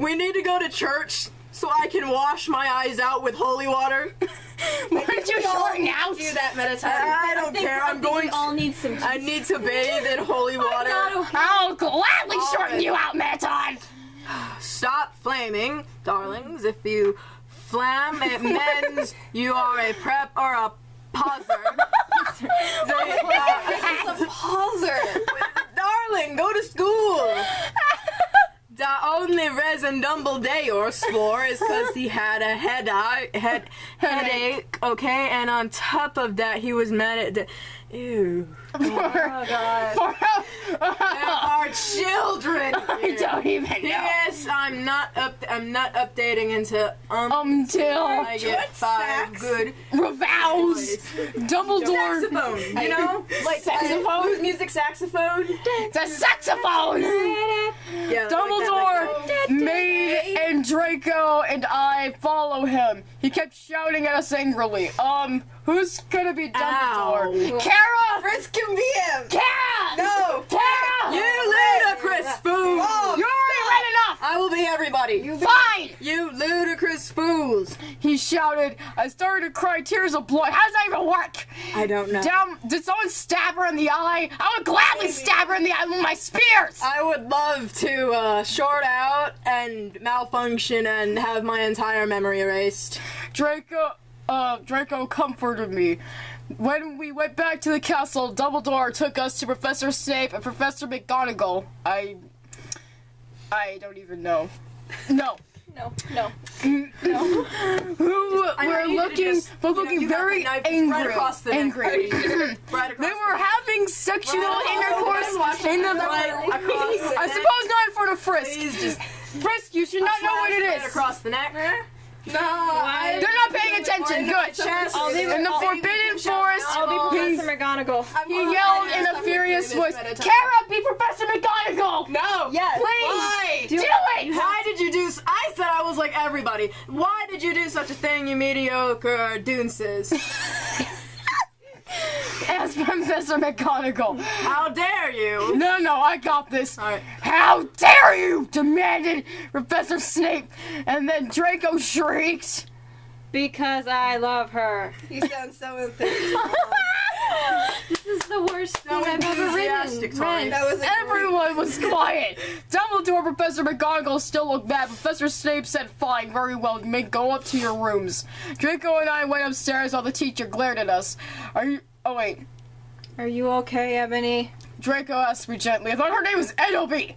We need to go to church so I can wash my eyes out with holy water. Why did you shorten out? Do that meta time. I don't care. I'm going. We all need some. I need to bathe in holy water. I'll gladly shorten you out, Meton. Stop flaming, darlings. If you flam, it means you are a prep or a pauser. A pauser. Darling, go to school. The only reason Dumbledore swore is because he had a headache, okay? And on top of that, he was mad at the... Ew. Oh, God. There are children I don't even know. Yes, I'm not updating until I get 5 good Revows! Dumbledore! saxophone, you know? Like Saxophone? Blues music saxophone. The saxophone! Yeah, Dumbledore made and Draco and I follow him. He kept shouting at us angrily. Who's gonna be Dumbledore? Ow. Kara! Frisk can be him. Kara! No. Kara! You ludicrous fool! You already read enough! I will be everybody. Fine! You ludicrous fools! He shouted. I started to cry tears of blood. How does that even work? I don't know. Did someone stab her in the eye? I would gladly stab her in the eye with my spears! I would love to short out and malfunction and have my entire memory erased. Draco comforted me. When we went back to the castle, Dumbledore took us to Professor Snape and Professor McGonagall. I don't even know. No. Who were looking very angry. Right across the neck. Right across They were having sexual intercourse in the I neck. suppose not in front of Frisk. Please just Frisk, you should not know what it right is. across the neck. No. They're not paying attention. Good. In the Forbidden Forest, I'll be Professor McGonagall. he yelled in a furious voice, Kara, be Professor McGonagall! No. Yes. Please! Why? Do it! Why did you do? I said I was like everybody. Why did you do such a thing, you mediocre dunces? As Professor McGonagall. How dare you? No, I got this. Alright. How dare you! Demanded Professor Snape. And then Draco shrieked. Because I love her. You sound so enthusiastic. This is the worst thing So I've ever enthusiastic, written. Tori. That was a Everyone was quiet. Dumbledore, Professor McGonagall still looked bad. Professor Snape said, fine, very well, you may go up to your rooms. Draco and I went upstairs while the teacher glared at us. Oh wait. Are you okay, Ebony? Draco asked me gently. I thought her name was Edoby.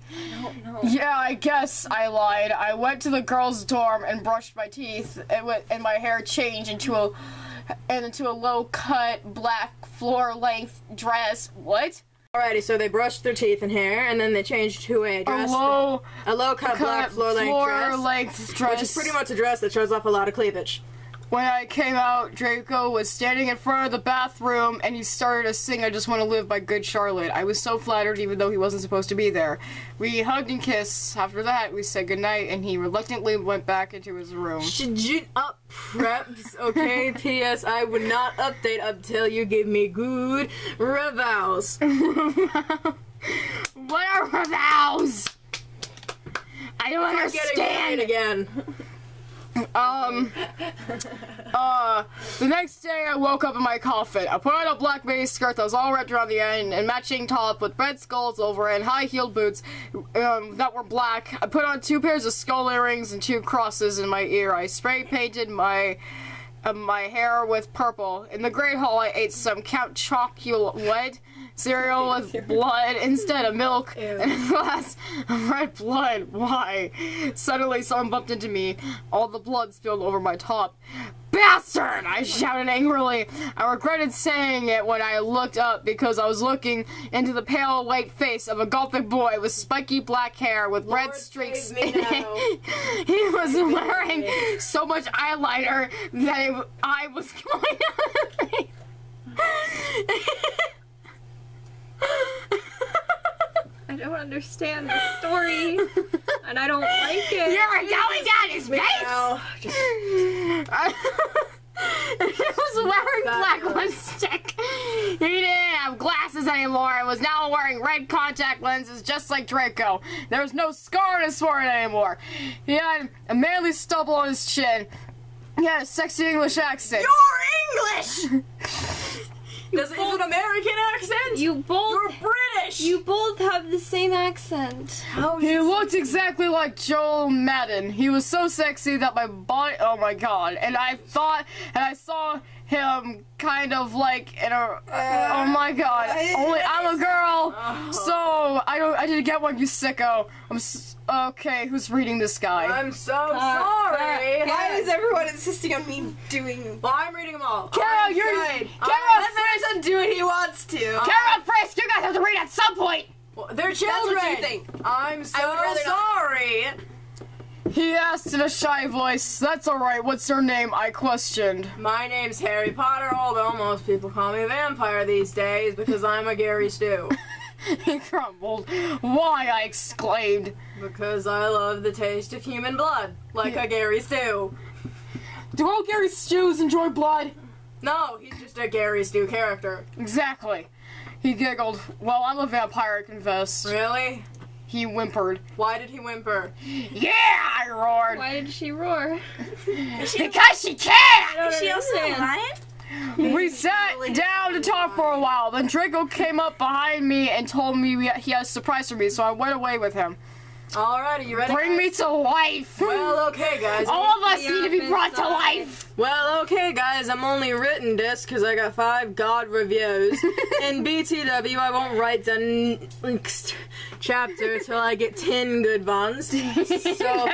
No. Yeah, I guess I lied. I went to the girls' dorm and brushed my teeth, and my hair changed into a low-cut, black, floor-length dress. What? Alrighty, so they brushed their teeth and hair, and then they changed to a dress. A low-cut black floor-length dress. Which is pretty much a dress that shows off a lot of cleavage. When I came out, Draco was standing in front of the bathroom, and he started to sing I Just Want to Live by Good Charlotte. I was so flattered, even though he wasn't supposed to be there. We hugged and kissed. After that, we said goodnight, and he reluctantly went back into his room. Should you up preps, okay? P.S. I would not update until you give me good revows. What are revows? I don't understand. Again. The next day I woke up in my coffin. I put on a black mini skirt that was all wrapped around the end and matching top with red skulls over it and high-heeled boots that were black. I put on 2 pairs of skull earrings and 2 crosses in my ear. I spray painted my hair with purple. In the Great Hall I ate some Count Chocula cereal with blood instead of milk and a glass of red blood. Why? Suddenly someone bumped into me. All the blood spilled over my top. Bastard! I shouted angrily. I regretted saying it when I looked up because I was looking into the pale white face of a gothic boy with spiky black hair with red streaks in it. He was wearing so much eyeliner that I was going out. I don't understand the story, and I don't like it. You're going down his face! He was wearing black lipstick. He didn't have glasses glasses anymore and was now wearing red contact lenses just like Draco. There was no scar on his forehead anymore. He had a manly stubble on his chin. He had a sexy English accent. You're English! Is it an American accent? You both. You're British! You both have the same accent. How He looked exactly like Joel Madden. He was so sexy that my body, oh my god. And I saw him kind of like in a, oh my god. Only I'm a girl, so I didn't get one, you sicko. Okay, who's reading this guy? I'm so sorry. Why is everyone insisting on me doing? Well, I'm reading them all. Carol, you're Right. Carol, Let Madison do what he wants to. Carol, Frisk, you guys have to read at some point. Well, they're children. what you think. I'm so I would rather not. sorry. He asked in a shy voice. That's alright, what's your name? I questioned. My name's Harry Potter, although most people call me Vampire these days because I'm a Gary Stew. He grumbled. Why? I exclaimed. Because I love the taste of human blood, like a Gary Stew. Do all Gary Stews enjoy blood? No, he's just a Gary Stew character. Exactly. He giggled. Well, I'm a vampire, I confess. Really? He whimpered. Why did he whimper? Yeah, I roared. Why did she roar? Because she can! Is she also a lion? We sat down to talk for a while. Then Draco came up behind me and told me he had a surprise for me, so I went away with him. Alrighty, you ready? Bring me to life! Well, okay, guys. All of us need to be brought to life! Well, okay, guys, I'm only written this because I got 5 God reviews. In BTW, I won't write the next chapter till I get 10 good ones. So,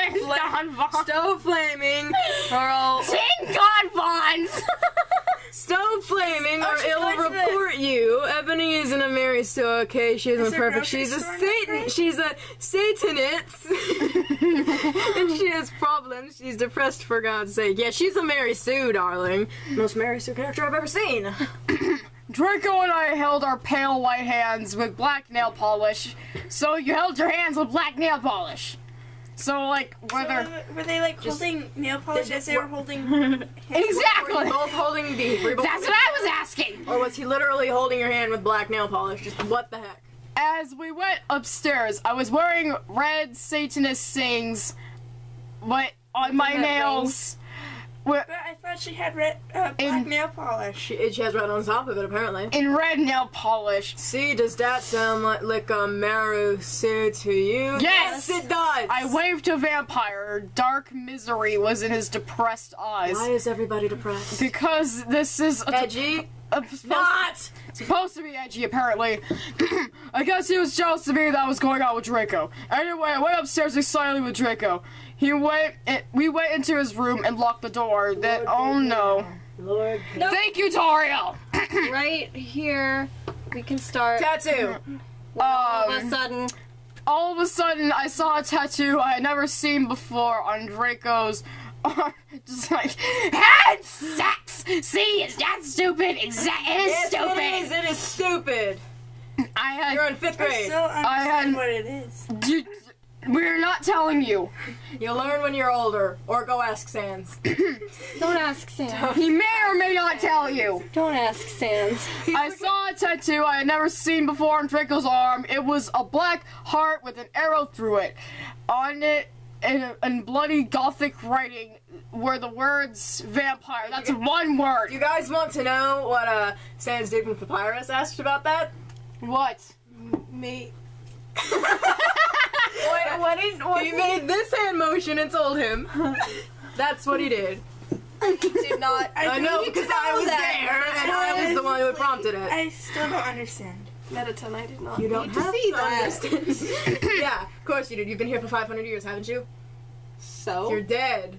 stove flaming, or I'll... 10 God bonds! Stove flaming, or she's it'll going to the- report you. Ebony isn't a Mary Sue, okay? She isn't Is there perfect. grocery She's a store Satan. next She's a Satanist. And she has problems. She's depressed, for God's sake. Yeah, she's a Mary Sue, darling. Most Mary Sue character I've ever seen. Draco and I held our pale white hands with black nail polish. So you held your hands with black nail polish. So, like, whether... Were they like holding nail polish as they were holding? Were you Exactly! both holding the... were you both That's what I was asking! Or was he literally holding your hand with black nail polish? Just what the heck? As we went upstairs, I was wearing red Satanist things, but on my nails... But I thought she had red, black nail polish. She has red on top of it, apparently. in red nail polish. See, does that sound like a Maru Sue to you? Yes! It does! I waved to Vampire. Dark misery was in his depressed eyes. Why is everybody depressed? Because this is Edgy? supposed, supposed to be edgy, apparently. I guess he was jealous of me that was going on with Draco. Anyway, I went upstairs excitedly with Draco. We went into his room and locked the door. Then, oh no. Lord. Thank you, Toriel! Right here, we can start. Tattoo! All of a sudden, All of a sudden, I saw a tattoo I had never seen before on Draco's arm. Just like, had sex! See, is that stupid? It is Yes, stupid! it is stupid! You're in 5th I grade. still understand had- what it is. We're not telling you. You'll learn when you're older. Or go ask Sans. don't ask Sans. He may or may not tell you. Don't ask Sans. I saw a tattoo I had never seen before on Draco's arm. It was a black heart with an arrow through it. On it, in bloody gothic writing, were the words vampire. That's one word. You guys want to know what Sans did when Papyrus asked about that? What? Me. He made this hand motion and told him. That's what he did. I did not. I know, because I was there, and I was the one who prompted it. I still don't understand. Mettaton, I did not. You don't need to have see to that. understand. Yeah, of course you did. You've been here for 500 years, haven't you? So? You're dead.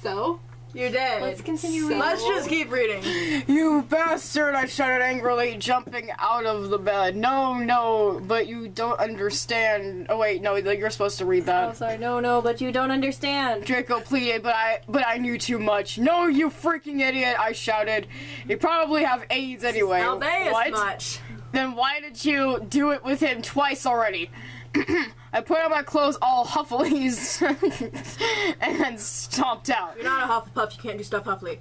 So? You're dead. Let's continue So- reading. Let's just keep reading. You bastard, I shouted angrily, jumping out of the bed. No, but you don't understand. Oh wait, no, you're supposed to read Oh, that. sorry. No, but you don't understand. Draco pleaded, but I knew too much. No, you freaking idiot, I shouted. You probably have AIDS anyway. Aldeus What? much. Then why did you do it with him twice already? I put on my clothes all huffilies and then stomped out. You're not a Hufflepuff, you can't do stuff huffily.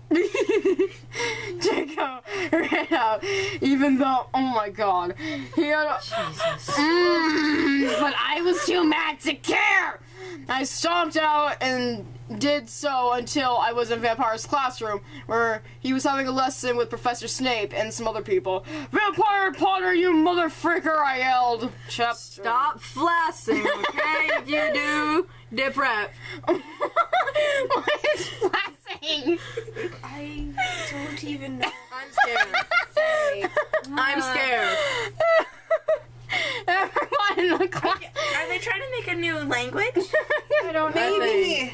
Draco ran out, even though, oh my god, he had but I was too mad to care! I stomped out and did so until I was in Vampire's classroom, where he was having a lesson with Professor Snape and some other people. Vampire Potter, you motherfricker, I yelled. Stop flassing, okay? If you do, dip rap. What is flashing? I don't even know. I'm scared. Sorry. I'm scared. Everyone in the class. Are they trying to make a new language? I don't Maybe.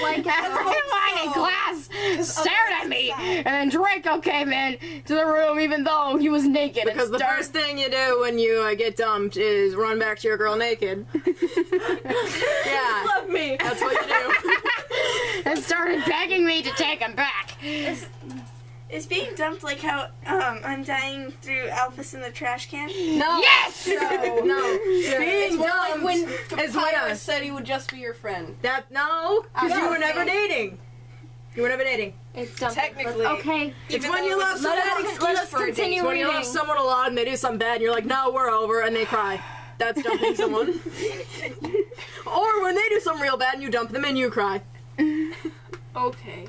like Everyone in class stared at me, and then Draco came in to the room even though he was naked. Because the first thing you do when you get dumped is run back to your girl naked. Yeah. Love me. That's what you do. and started begging me to take him back. Is being dumped like how I'm dying through Alphys in the trash can? No. Yes! No. Being dumped When is Papyrus said he would just be your friend. No, because you were never dating. You were never dating. It's dumb. Technically. Okay. It's when you love someone. let us continue It's when you love reading. someone a lot and they do something bad and you're like, no, we're over, and they cry. That's dumping someone. Or when they do something real bad and you dump them and you cry. Okay.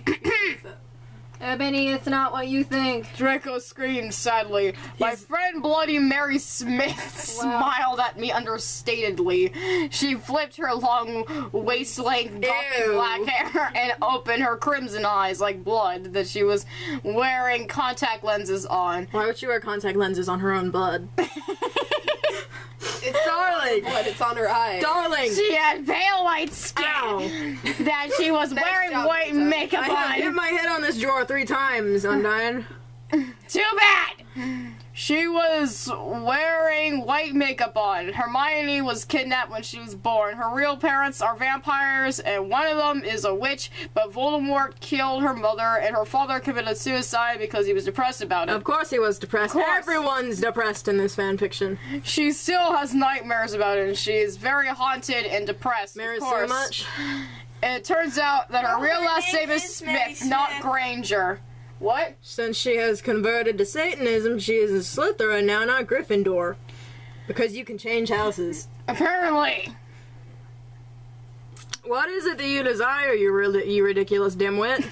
Ebony, it's not what you think. Draco screamed sadly. My friend Bloody Mary Smith smiled at me understatedly. She flipped her long waist-length gothic Ew. black hair and opened her crimson eyes like blood that she was wearing contact lenses on. Why would she wear contact lenses on her own blood? It's Darling! but it's on her eye. Darling! She had pale white skin Ow. that she was wearing job, white Lisa. makeup I have hit on. my head on this drawer 3 times, Undyne. Too bad! She was wearing white makeup on. Hermione was kidnapped when she was born. Her real parents are vampires, and one of them is a witch, but Voldemort killed her mother, and her father committed suicide because he was depressed about it. Of course he was depressed. Of course. Everyone's depressed in this fanfiction. She still has nightmares about it, and she is very haunted and depressed. Mary of so course. much. And it turns out that her No, real her last name name is is Mary Smith, not Smith. Granger. What? Since she has converted to Satanism, she is a Slytherin now, not Gryffindor. Because you can change houses. Apparently. What is it that you desire, you ridiculous dimwit?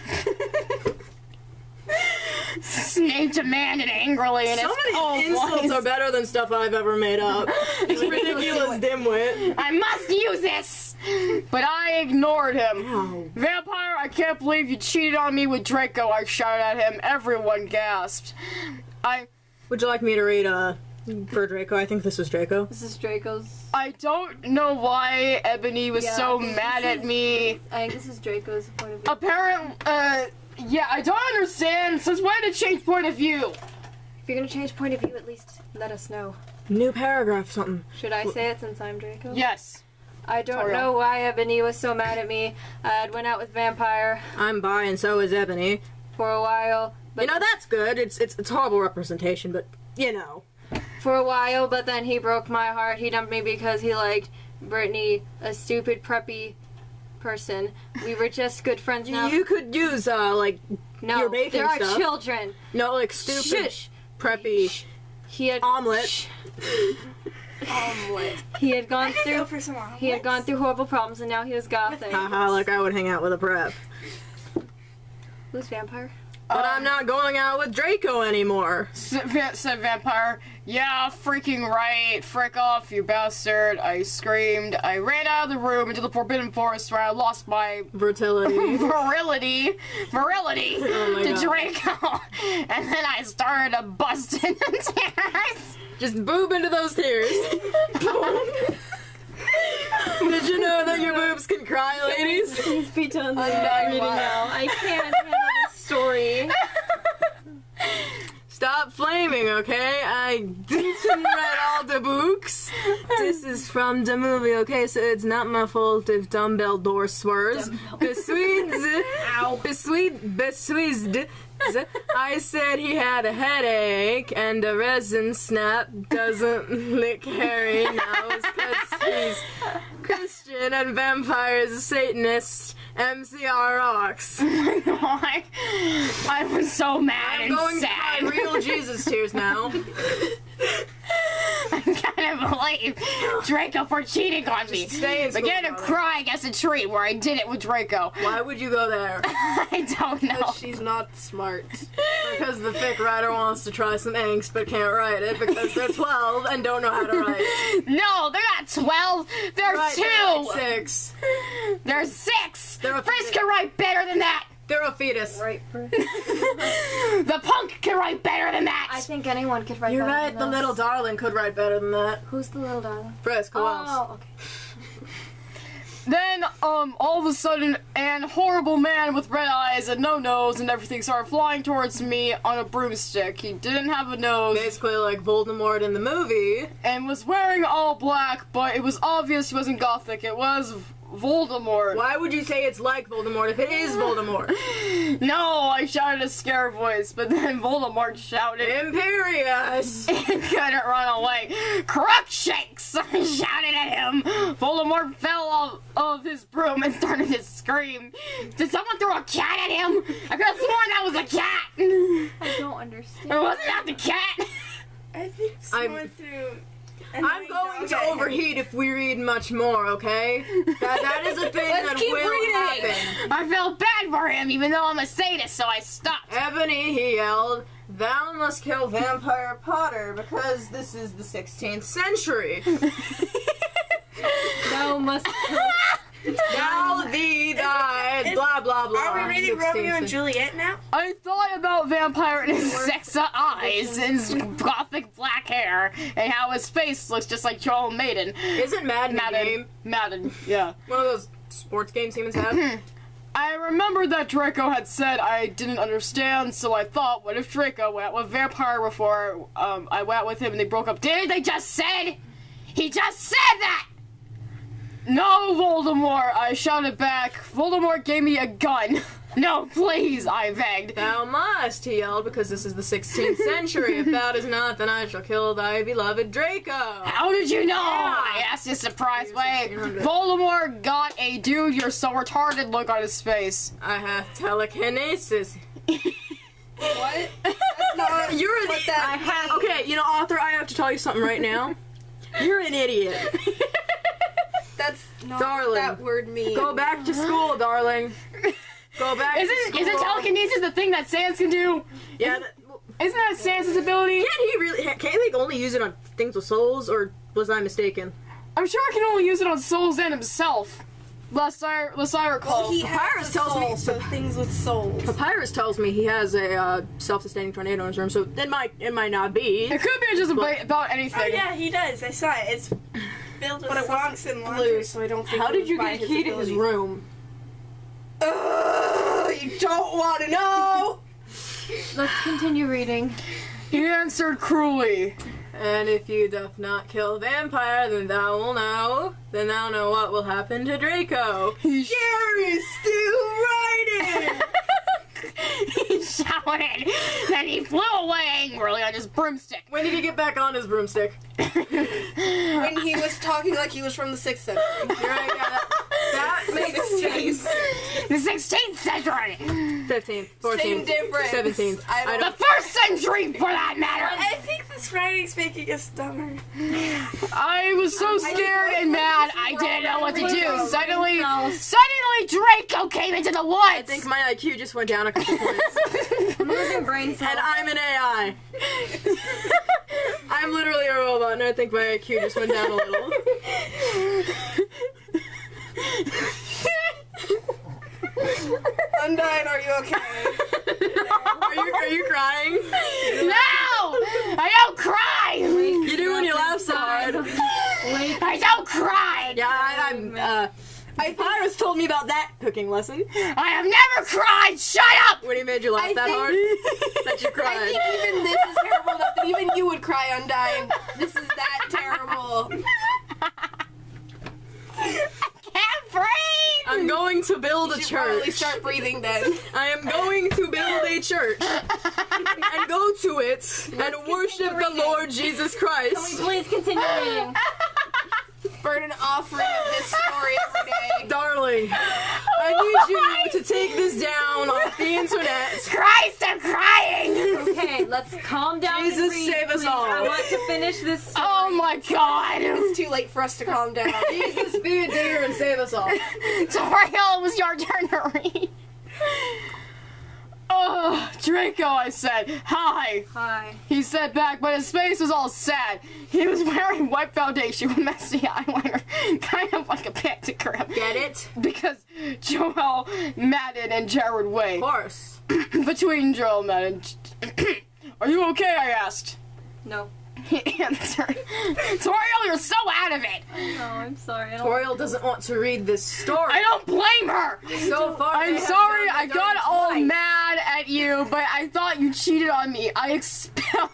Snape demanded angrily, and Some it's of these insults are better than stuff I've ever made up. You ridiculous dimwit. I must use this! But I ignored him. Ow. Vampire, I can't believe you cheated on me with Draco, I shouted at him. Everyone gasped. Would you like me to read, for Draco? I think this was Draco. This is Draco's. I don't know why Ebony was Yeah, so I think mad this at is- me. I think this is Draco's point of view. Apparently, yeah, I don't understand. Since when did change point of view? If you're gonna change point of view, at least let us know. New paragraph, something. Should I say it since I'm Draco? Yes. I don't Toriel. know why Ebony was so mad at me. I had went out with Vampire I'm bi and so is Ebony. for a while. But You know, that's good. It's horrible representation, but, you know. for a while, but then he broke my heart. He dumped me because he liked Brittany, a stupid preppy person. We were just good friends now. You could use, like, no, your baking there are stuff. children. no, like, stupid, Shush. preppy He had omelet. he had gone I go through for some omelets. he had gone through horrible problems, and now he was gothic. Haha, like I would hang out with a prep. Who's Vampire? But I'm not going out with Draco anymore. Said Vampire. Yeah, freaking right. Frick off, you bastard. I screamed. I ran out of the room into the Forbidden Forest where I lost my Fertility. virility Oh my to God. Draco. And then I started to bust into tears. Just boob into those tears. Did you know that your boobs can cry, ladies? Please be done. I'm not reading why. now. I can't handle this story. Stop flaming, okay? I didn't read all the books. This is from the movie, okay? So it's not my fault if Dumbledore swears. Besweezed. I said he had a headache, and the resin snap doesn't lick Harry nose because he's Christian and vampire is a Satanist. MCR rocks. Oh my god. I was so mad I'm and going sad. to cry real Jesus tears now. I can't believe Draco for cheating on me. stay in school, Began to darling. cry against a tree where I did it with Draco. Why would you go there? I don't know. But she's not smart. Because the thick writer wants to try some angst but can't write it because they're 12 and don't know how to write. No, they're not 12. They're Right, 2. they're like 6. They're 6. They're a Frisk fetus. can write better than that. They're a fetus. Right, Bruce. The punk can write better than that. I think anyone could write You're better right, than the this. little darling could write better than that. Who's the little darling? Frisk, who else? Oh, okay. Then, all of a sudden, an horrible man with red eyes and no nose and everything started flying towards me on a broomstick. He didn't have a nose Basically like Voldemort in the movie. and was wearing all black, but it was obvious he wasn't gothic. It was Voldemort. Why would you say it's like Voldemort if it is Voldemort? No, I shouted a scare voice, but then Voldemort shouted Imperious! and couldn't run away. Crookshanks! I shouted at him. Voldemort fell off of his broom and started to scream. Did someone throw a cat at him? I could have sworn that was a cat. I don't understand. It wasn't that the cat. I think someone threw. I'm going to overheat if we read much more, okay? That is a thing Let's that keep will reading. happen. I felt bad for him, even though I'm a sadist, so I stopped. Ebony, he yelled, thou must kill Vampire Potter because this is the 16th century. No, must kill. Thou, thee, thy, blah, blah, blah. Are we reading 16th Romeo and century. Juliet now? I thought about Vampire and his sexa eyes and his gothic black hair and how his face looks just like Joel Maiden. Isn't Madden a game? Madden, yeah. One of those sports games humans have? I remembered that Draco had said I didn't understand, so I thought, what if Draco went with Vampire before I went with him and they broke up? Did they just said? He just said that! No, Voldemort, I shouted back. Voldemort gave me a gun. No, please, I begged. Thou must, he yelled, because this is the 16th century. If thou does not, then I shall kill thy beloved Draco. How did you know? Yeah. I asked in a surprised way. 1600. Voldemort got a dude, you're so retarded look on his face. I have telekinesis. What? That's not You're an what that Okay, you know, author, I have to tell you something right now. You're an idiot. That's not Darling. what that word means. Go back to school, darling. Go back to school. Isn't telekinesis the thing that Sans can do? Yeah. Isn't that Sans' ability? Can't he really? Can't he like only use it on things with souls, or was I mistaken? I'm sure he can only use it on souls and himself. Lest I recall. Well, he Papyrus has a tells me- soul, so things with souls. Papyrus tells me he has a self-sustaining tornado in his room, so it might not be. It could be just about anything. Oh yeah, he does. I saw it. It's filled with But it socks wants and blue, laundry. so I don't think. How it did was you by get a key to his ability. room? You don't want to know. Let's continue reading. He answered cruelly. And if you doth not kill vampire, then thou will know. Then thou know what will happen to Draco. He Gary's still writing. he shouted. Then he flew away angrily on his broomstick. When did he get back on his broomstick? When he was talking like he was from the 6th century. You're right, yeah, that makes sense. The 16th century. 15th, 14th, Same difference. 17th. I The don't. first century, for that matter. I think this writing's making us dumber. I was so scared and mad, I didn't know what to do. Suddenly Draco came into the woods. I think my IQ just went down a couple points. I'm losing brain cells. And I'm an AI. I'm literally a robot, and I think my IQ just went down a little. Undyne, are you okay? Are you crying? No! I don't cry! You do when you laugh so hard. Wait. I don't cry! Yeah, Papyrus told me about that cooking lesson. I have never cried! Shut up! When he made you laugh that hard? That you I cried. think even this is terrible enough that even you would cry Undying. This is that terrible. Can't breathe! I'm going to build a You should probably church. start breathing then. I am going to build a church. And go to it and worship the Lord Jesus Christ. Please continue reading. Burn an offering of this story every day. Darling, I need you to take this down off the internet. Christ, I'm crying! Okay, let's calm down. Jesus, and read, save us please. all. I want to finish this story. Oh my god! It's too late for us to calm down. Jesus, be a dear and save us all. Toriel, it was your turn to read. Oh, Draco, I said. Hi. Hi. He said back, but his face was all sad. He was wearing white foundation with messy eyeliner, kind of like a pentagram. Get it? Because Joel, Madden, and Jared Way. Of course. Between Joel, Madden. Are you okay? I asked. No. He answered. Toriel, you're so out of it. No, I'm sorry. I don't Toriel doesn't want to read this story. I don't blame her. So far, I'm they have sorry, done I the got dirty all twice. mad at you, but I thought you cheated on me. I expelled.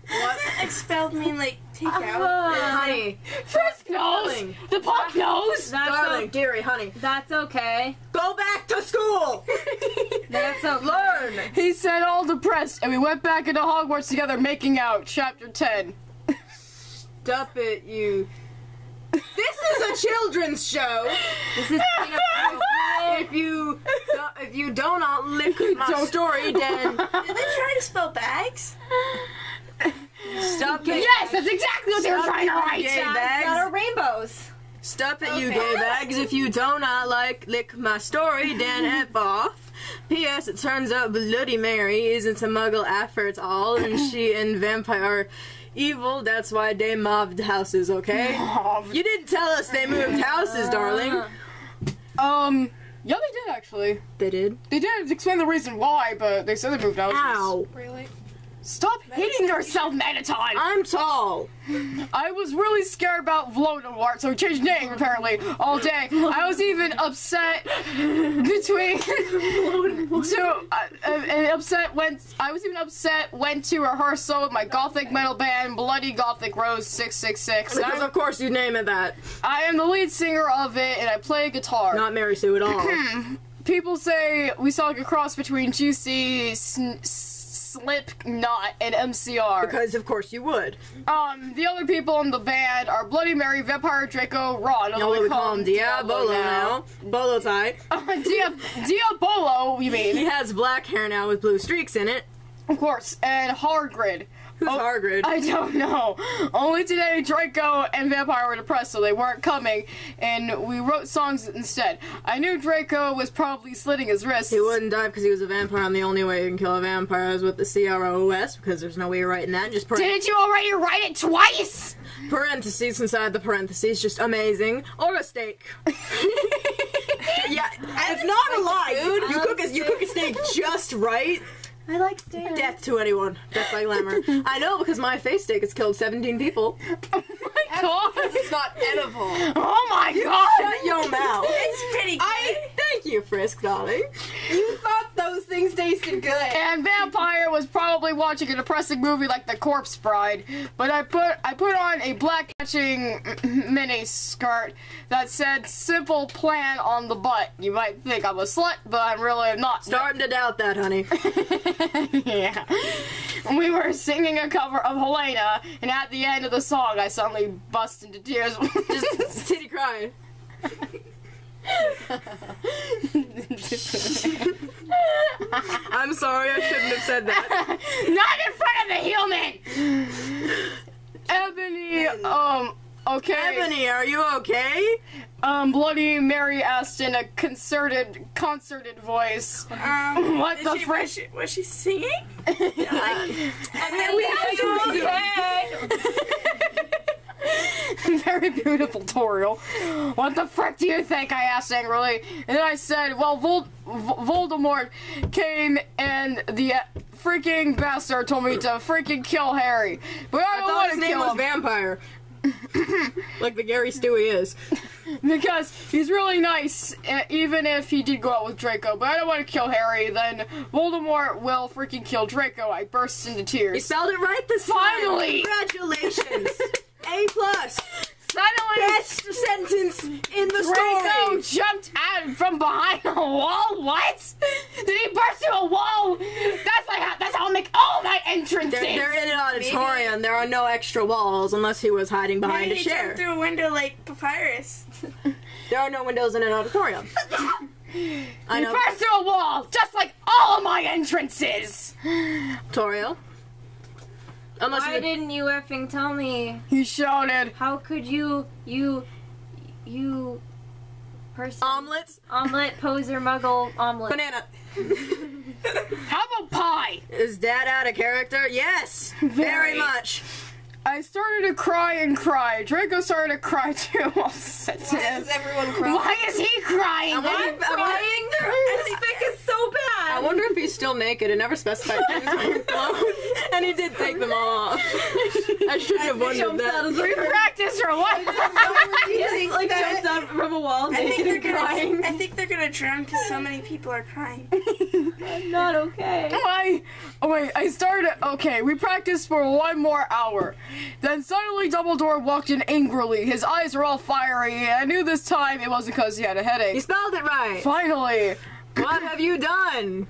What? Expelled mean like take out. Honey. Frisk knows. Darling. The punk knows. Darling, dearie, honey. That's okay. Go back to school! That's okay. Learn! He said all depressed, and we went back into Hogwarts together making out. Chapter 10. Stop it, you. This is a children's show. This is inappropriate. If you do not lick my Don't. story, then Did they try to spell bags? stop it. Yes, that's exactly what they were trying to write. Gay That bags. are rainbows. Stop it, you Okay. gay bags. If you do not lick my story, then F off. P.S. It turns out Bloody Mary isn't a muggle after all, and she and Vampire are evil. That's why they mobbed houses, okay? You didn't tell us they moved houses, darling. Yeah, they did actually. They did. They did explain the reason why, but they said they moved out. Ow. Really? Stop hitting yourself, Manaton! I'm tall. I was really scared about Voldemort, so he changed name apparently all day. I was even upset between went to rehearsal with my gothic metal band Bloody Gothic Rose 666. Because of course you name it that. I am the lead singer of it, and I play guitar. Not Mary Sue at all. People say we sound like a cross between GC, Slipknot, and MCR. Because of course you would. The other people in the band are Bloody Mary, Vampire Draco, Ron. Y'all would call him Diabolo now. Bolo tie. Diabolo, you He mean? has black hair now with blue streaks in it. Of course, and Hagrid. Who's Hagrid? I don't know. Only today Draco and Vampire were depressed, so they weren't coming, and we wrote songs instead. I knew Draco was probably slitting his wrists. He wouldn't die because he was a vampire, and the only way you can kill a vampire is with the CROS, because there's no way you're writing that. Just Didn't you already write it twice? parentheses inside the parentheses. Just amazing. Or a steak. Yeah, it's not a lie. You cook a steak just right. I like steak. Death to anyone. Death by glamour. I know because my face steak has killed 17 people. Oh my god! It's not edible. Oh my god! Shut your mouth. It's pretty good. Thank you, Frisk, darling. You thought those things tasted good. And Vampire was probably watching a depressing movie like The Corpse Bride, but I put on a black matching mini skirt that said "Simple Plan" on the butt. You might think I'm a slut, but I'm really not. Starting to doubt that, honey. Yeah. We were singing a cover of Helena, and at the end of the song, I suddenly bust into tears. Just titty crying. I'm sorry, I shouldn't have said that. Not in front of the human! Ebony, okay. Ebony, are you okay? Bloody Mary asked in a concerted voice. What the frick? Was she singing? And then we have to okay. Very beautiful, Toriel. What the frick do you think? I asked angrily. And then I said, well, Voldemort came and the freaking bastard told me to freaking kill Harry. But I I don't thought want his to name kill was him. Vampire. Like the Gary Stewie is. Because he's really nice, even if he did go out with Draco. But I don't want to kill Harry, then Voldemort will freaking kill Draco. I burst into You tears. spelled it right this Finally! time. Congratulations. A+. Suddenly, Best sentence in the Draco story. jumped out from behind a wall. What? Did he burst through a wall? That's how I make all my entrances. They're in an auditorium. There are no extra walls unless he was hiding behind Maybe a he chair. jumped through a window like Papyrus. There are no windows in an auditorium. I He know. burst through a wall, just like all of my entrances. Toriel. Unless Why you didn't you effing tell me? He shouted. How could you person omelets. omelet poser muggle omelet? Banana. How about pie? Is Dad out of character? Yes. Very much. I started to cry and cry. Draco started to cry too. All sensitive. Why is everyone crying? Why is he crying? I wonder if- His fic is so bad. I wonder if he's still naked. It never specified if he was wearing clothes, and he did take them all off. I shouldn't have wondered that. We practice or what? He just like jumps out from a wall I think naked they're and crying. gonna. I think they're gonna drown because so many people are crying. I'm not okay. I started. Okay, we practiced for 1 more hour. Then suddenly Dumbledore walked in angrily. His eyes were all fiery. I knew this time it wasn't because he had a You headache. spelled it right. Finally, What have you done?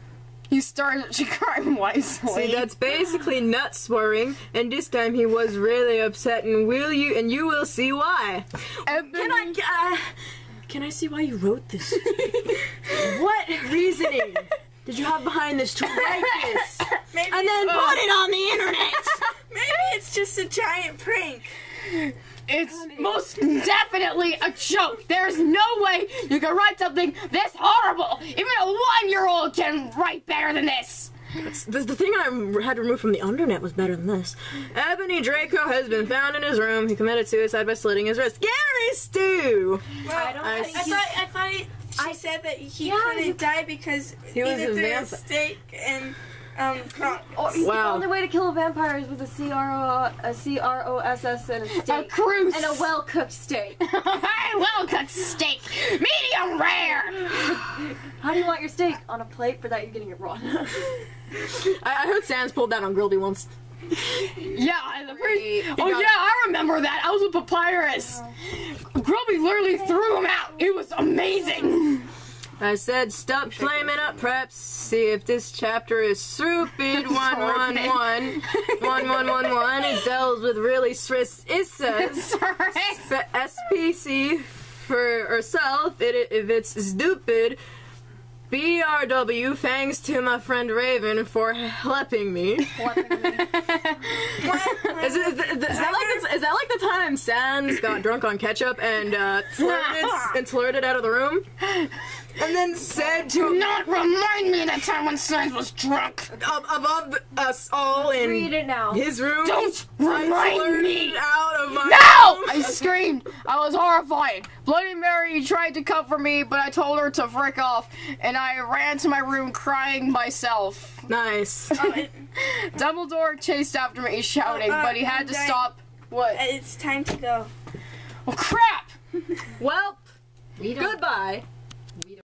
he started to cry wisely. See, that's basically nut swearing, and this time he was really upset, and you will see why. Can I see why you wrote this? What reasoning did you have behind this to write this? Maybe, And then put it on the internet? maybe it's just a giant prank. It's most definitely a joke. There's no way you can write something this horrible. Even a 1-year-old can write better than this. The thing I had removed from the undernet was better than this. Ebony Draco has been found in his room. He committed suicide by slitting his wrist. Gary Stew! Well, I thought she said that he Yeah, couldn't die because He was either a through a vampire. stake and Oh, the Wow. only way to kill a vampire is with a CROSS and a A steak. cruise. And a well-cooked steak. Well-cooked steak. Medium rare. How do you want your steak? On a plate? For that, you're getting it raw. I heard Sans pulled that on Grildy once. Yeah, I remember that. I was with Papyrus. Grubby literally threw him out. It was amazing. I said, stop flaming up, preps. See if this chapter is stupid. 111. 1111. It deals with really Swiss issues. SPC for herself. If it's stupid. BRW, thanks to my friend Raven for helping me. Is that like the time Sans got drunk on ketchup and slurred it out of the room? And then said Do to not remind me of that time when Sans was drunk. above us all in Read it now. his room. Don't I remind slurred me. it out of my No! room. I screamed. I was horrified. Bloody Mary tried to comfort me, but I told her to frick off, and I ran to my room crying myself. Nice. Dumbledore chased after me shouting, but he had to I'm dying. stop. What? It's time to go. Oh, crap! Well, We don't- goodbye.